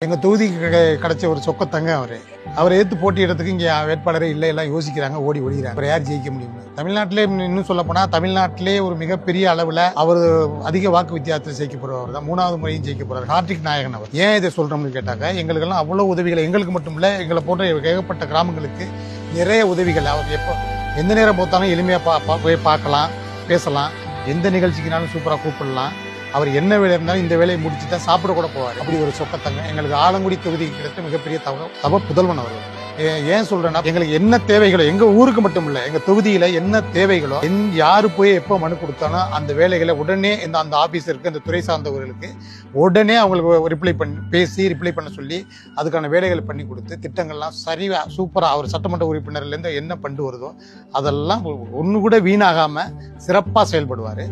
எங்கள் தொகுதிக்கு கிடைச்ச ஒரு சொக்கத்தங்க அவரை ஏற்று போட்டியிடறதுக்கு இங்கே வேட்பாளரே இல்லை, எல்லாம் யோசிக்கிறாங்க, ஓடி ஒழிகிறாங்க. அப்புறம் யார் ஜெயிக்க முடியும்? தமிழ்நாட்டிலே இன்னும் சொல்ல போனால் தமிழ்நாட்டிலே ஒரு மிகப்பெரிய அளவில் அவர் அதிக வாக்கு வித்தியாசத்தில் ஜெயிக்க போகிறவர் தான், 3வது முறையும் ஜெயிக்க போகிறார் கார்த்திக் நாயகன் அவர். ஏன் இதை சொல்கிறோம்னு கேட்டாக்க, எங்களுக்கெல்லாம் அவ்வளோ உதவிகள், எங்களுக்கு மட்டும் இல்லை, எங்களை போன்ற ஏகப்பட்ட கிராமங்களுக்கு நிறைய உதவிகள். அவர் எப்போ எந்த நேரம் பார்த்தாலும் எளிமையாக போய் பார்க்கலாம், பேசலாம், எந்த நிகழ்ச்சிக்குனாலும் சூப்பராக கூப்பிடலாம். அவர் என்ன வேலை இருந்தாலும் இந்த வேலையை முடிச்சுட்டா சாப்பிட கூட போவார். அப்படி ஒரு சொக்கத்தங்க எங்களுக்கு ஆலங்குடி தொகுதிக்கு கிடைத்த மிகப்பெரிய தவ புதல்வன் அவர். ஏன் சொல்றேன்னா, எங்களுக்கு என்ன தேவைகளோ, எங்க ஊருக்கு மட்டும் இல்ல, எங்க தொகுதியில என்ன தேவைகளோ, யாரு போய் எப்போ மனு கொடுத்தாலும் அந்த வேலைகளை உடனே அந்த ஆபீசருக்கு, அந்த துறை சார்ந்தவர்களுக்கு உடனே அவங்களுக்கு ரிப்ளை பண்ண சொல்லி அதுக்கான வேலைகளை பண்ணி கொடுத்து திட்டங்கள்லாம் சரிவா சூப்பரா அவர் சட்டமன்ற உறுப்பினர்ல இருந்து என்ன பண்ணிட்டு வருதோ அதெல்லாம் ஒண்ணு கூட வீணாகாம சிறப்பா செயல்படுவாரு.